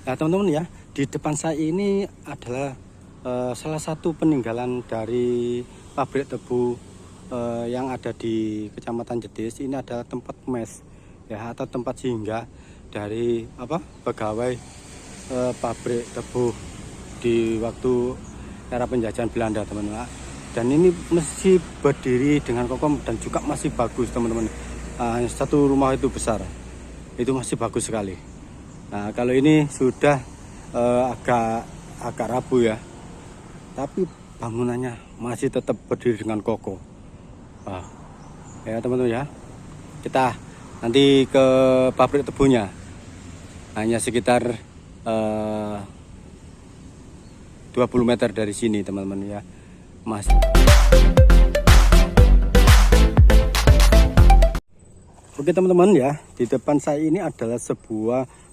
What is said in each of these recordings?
Nah teman-teman ya, di depan saya ini adalah salah satu peninggalan dari pabrik tebu yang ada di Kecamatan Jetis. Ini adalah tempat mes ya, atau tempat singgah dari pegawai pabrik tebu di waktu era penjajahan Belanda, teman-teman. Dan ini masih berdiri dengan kokoh dan juga masih bagus, teman-teman. Satu rumah itu besar, itu masih bagus sekali. Nah kalau ini sudah agak rapuh ya, tapi bangunannya masih tetap berdiri dengan kokoh. Ya teman-teman ya, kita nanti ke pabrik tebunya, hanya sekitar 20 meter dari sini, teman-teman ya, Mas. Oke teman-teman ya, di depan saya ini adalah sebuah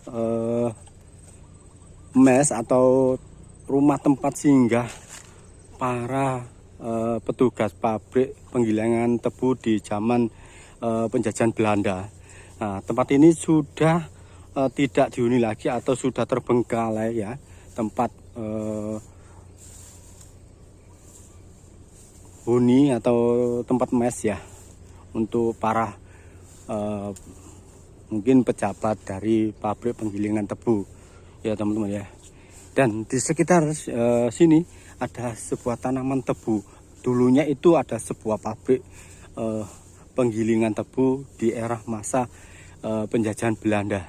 mes atau rumah tempat singgah para petugas pabrik penggilingan tebu di zaman penjajahan Belanda. Nah, tempat ini sudah tidak dihuni lagi atau sudah terbengkalai ya, tempat huni atau tempat mes ya untuk para mungkin pejabat dari pabrik penggilingan tebu ya teman-teman ya. Dan di sekitar sini ada sebuah tanaman tebu. Dulunya itu ada sebuah pabrik penggilingan tebu di era masa penjajahan Belanda.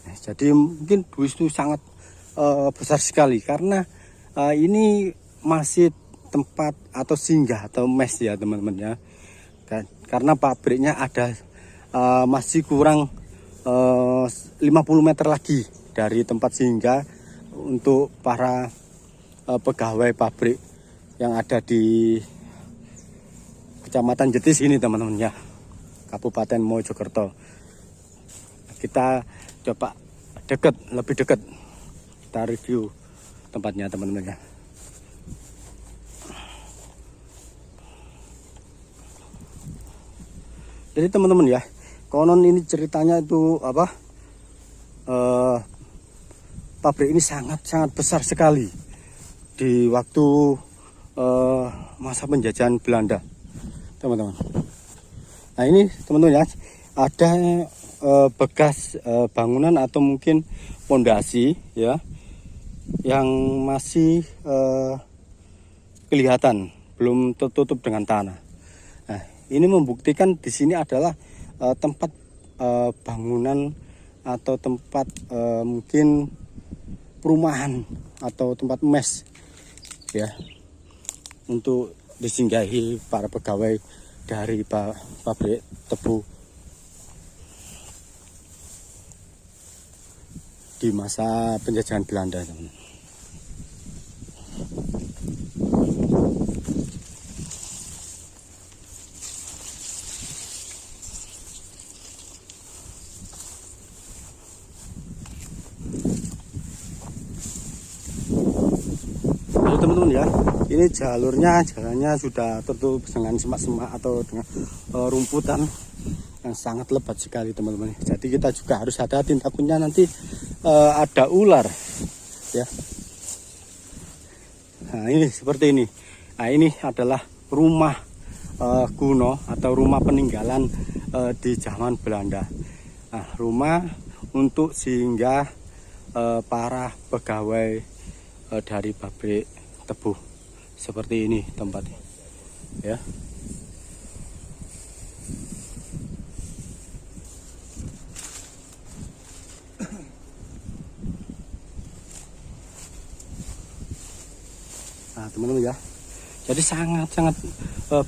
Nah, jadi mungkin itu sangat besar sekali karena ini masih tempat atau singgah atau mes ya teman-teman ya. Karena pabriknya ada masih kurang 50 meter lagi dari tempat singgah untuk para pegawai pabrik yang ada di Kecamatan Jetis ini, teman-teman ya, Kabupaten Mojokerto. Kita coba lebih dekat, kita review tempatnya teman-teman ya. Jadi teman-teman ya, konon ini ceritanya itu pabrik ini sangat besar sekali di waktu masa penjajahan Belanda, teman-teman. Nah ini teman-teman ya, ada bekas bangunan atau mungkin pondasi ya yang masih kelihatan belum tertutup dengan tanah. Nah ini membuktikan di sini adalah tempat bangunan atau tempat mungkin perumahan atau tempat mes ya, untuk disinggahi para pegawai dari pabrik tebu di masa penjajahan Belanda, teman. Teman-teman ya, ini jalannya sudah tertutup dengan semak-semak atau dengan rumputan yang sangat lebat sekali, teman-teman. Jadi kita juga harus hati-hati, takutnya nanti ada ular ya. Nah ini seperti ini. Nah ini adalah rumah kuno atau rumah peninggalan di zaman Belanda. Nah rumah untuk singgah para pegawai dari pabrik tebu, seperti ini tempatnya ya. Nah teman-teman ya, jadi sangat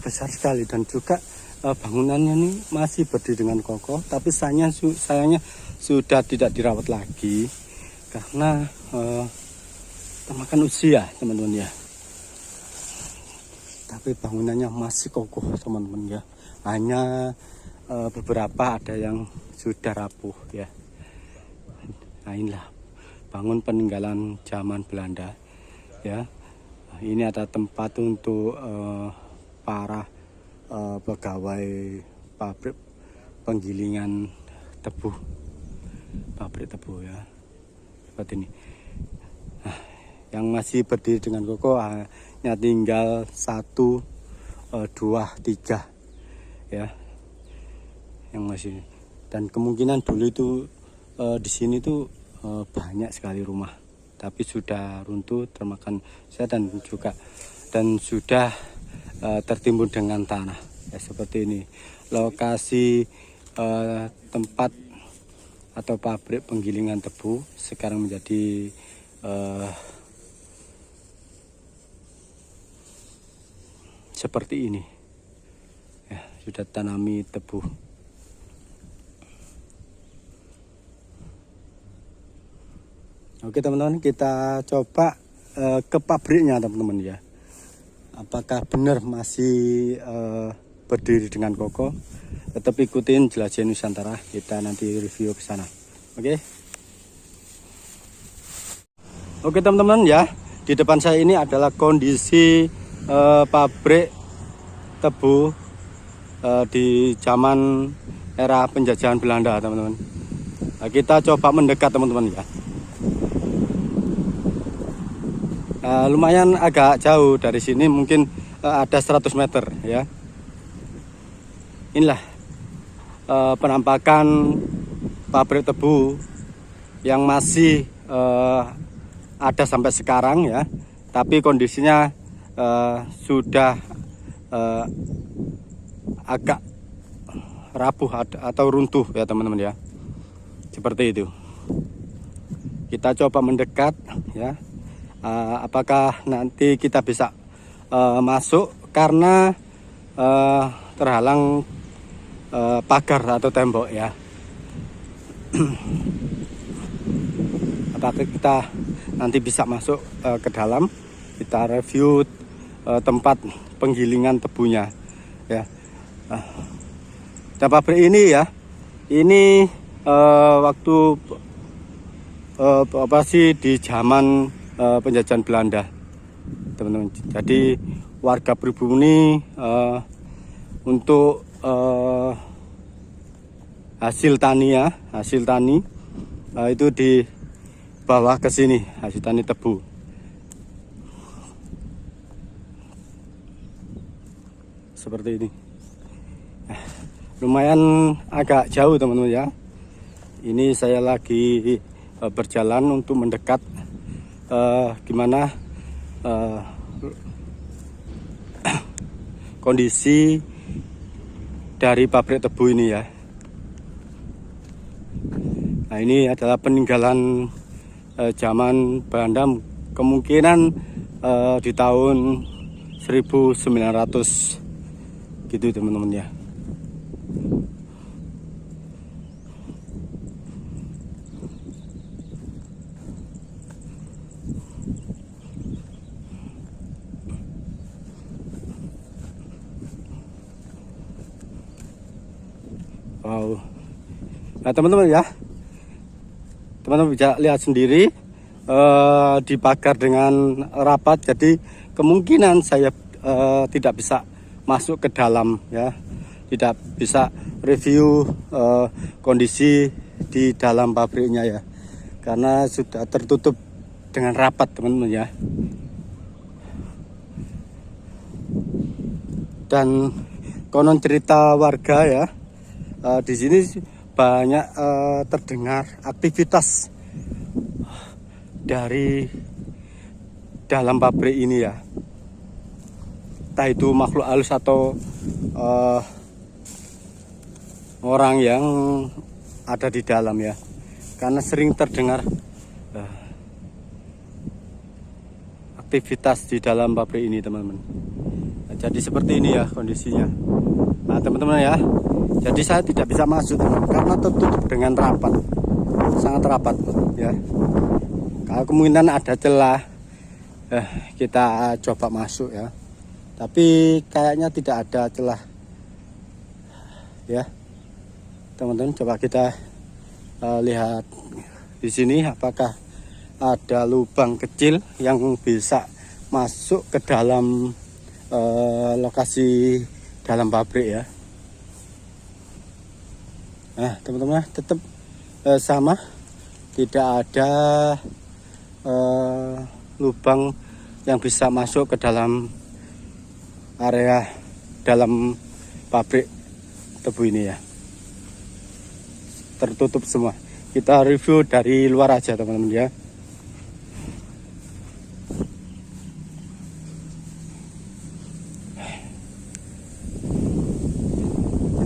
besar sekali dan juga bangunannya ini masih berdiri dengan kokoh, tapi sayangnya sudah tidak dirawat lagi karena termakan usia, teman-teman ya. Tapi bangunannya masih kokoh, teman-teman ya. Hanya beberapa ada yang sudah rapuh ya. Nah inilah bangun peninggalan zaman Belanda ya. Ini ada tempat untuk para pegawai pabrik penggilingan tebu, pabrik tebu ya. seperti ini. Nah, yang masih berdiri dengan kokoh hanya tinggal 1, 2, 3 ya, yang masih. Dan kemungkinan dulu itu di sini tuh banyak sekali rumah, tapi sudah runtuh termakan saya dan sudah tertimbun dengan tanah ya, seperti ini. Lokasi tempat atau pabrik penggilingan tebu sekarang menjadi seperti ini ya, sudah tanami tebu. Oke teman-teman, kita coba ke pabriknya teman-teman ya, apakah benar masih berdiri dengan kokoh. Tetap ikutin Jelajah Nusantara, kita nanti review ke sana. Oke teman-teman ya, di depan saya ini adalah kondisi pabrik tebu di zaman era penjajahan Belanda teman-teman. Nah, kita coba mendekat teman-teman ya. Lumayan agak jauh dari sini, mungkin ada 100 meter ya. Inilah penampakan pabrik tebu yang masih ada sampai sekarang ya, tapi kondisinya sudah agak rapuh atau runtuh ya teman-teman ya, seperti itu. Kita coba mendekat ya, apakah nanti kita bisa masuk karena terhalang pagar atau tembok ya. Apakah kita nanti bisa masuk ke dalam, kita review tempat penggilingan tebunya ya. Dan pabrik ini ya, ini waktu operasi di zaman penjajahan Belanda teman-teman. Jadi warga pribumi untuk hasil tani itu dibawa ke sini, hasil tani tebu. Seperti ini. Lumayan agak jauh teman-teman ya. Ini saya lagi berjalan untuk mendekat gimana kondisi dari pabrik tebu ini ya. Nah, ini adalah peninggalan zaman Belanda, kemungkinan di tahun 1900 gitu teman-teman ya. Wow. Nah teman-teman ya, teman-teman bisa lihat sendiri dipagar dengan rapat, jadi kemungkinan saya tidak bisa masuk ke dalam ya, tidak bisa review kondisi di dalam pabriknya ya, karena sudah tertutup dengan rapat teman-teman ya. Dan konon cerita warga ya, di sini banyak terdengar aktivitas dari dalam pabrik ini ya, entah itu makhluk halus atau orang yang ada di dalam ya, karena sering terdengar aktivitas di dalam pabrik ini teman-teman. Nah, jadi seperti ini ya kondisinya. Nah teman-teman ya, jadi saya tidak bisa masuk karena tertutup dengan rapat, sangat rapat ya. Kalau kemungkinan ada celah, kita coba masuk ya. Tapi kayaknya tidak ada celah ya. Teman-teman, coba kita lihat di sini apakah ada lubang kecil yang bisa masuk ke dalam lokasi dalam pabrik ya. Nah teman-teman, tetap sama, tidak ada lubang yang bisa masuk ke dalam area dalam pabrik tebu ini ya. Tertutup semua. Kita review dari luar aja teman-teman ya.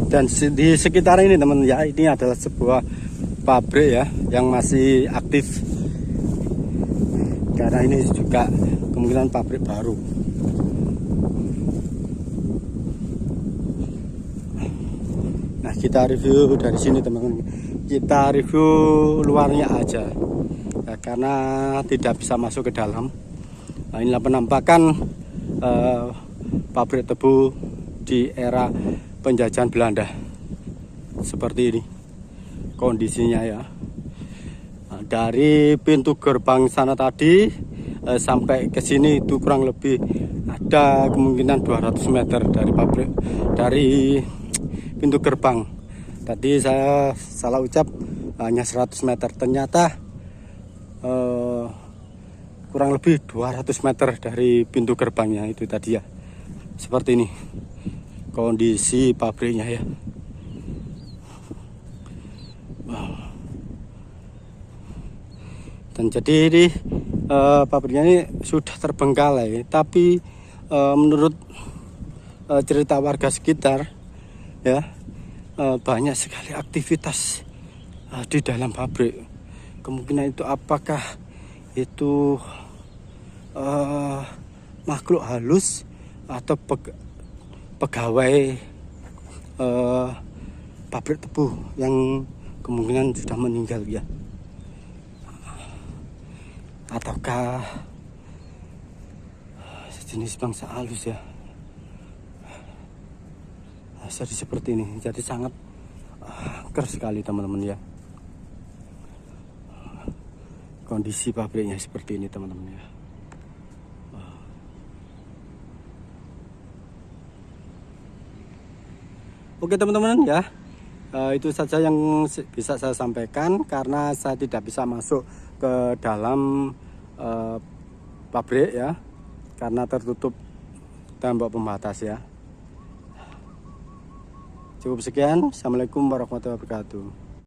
Dan di sekitar ini teman-teman ya, ini adalah sebuah pabrik ya yang masih aktif. Karena ini juga kemungkinan pabrik baru. Nah, kita review dari sini teman-teman. Kita review luarnya aja. Ya, karena tidak bisa masuk ke dalam. Nah, inilah penampakan pabrik tebu di era penjajahan Belanda. Seperti ini kondisinya ya. Nah, dari pintu gerbang sana tadi sampai ke sini itu kurang lebih ada kemungkinan 200 meter dari pabrik, dari pintu gerbang. Tadi saya salah ucap, hanya 100 meter, ternyata kurang lebih 200 meter dari pintu gerbangnya itu tadi ya. Seperti ini kondisi pabriknya ya. Dan jadi ini pabriknya ini sudah terbengkalai, tapi menurut cerita warga sekitar ya, banyak sekali aktivitas di dalam pabrik. Kemungkinan itu apakah itu makhluk halus atau pegawai pabrik tebu yang kemungkinan sudah meninggal ya, ataukah sejenis bangsa halus ya. Jadi seperti ini, jadi sangat angker sekali teman-teman ya. Kondisi pabriknya seperti ini teman-teman ya. Oke teman-teman ya, itu saja yang bisa saya sampaikan karena saya tidak bisa masuk ke dalam pabrik ya, karena tertutup tembok pembatas ya. Cukup sekian. Assalamualaikum warahmatullahi wabarakatuh.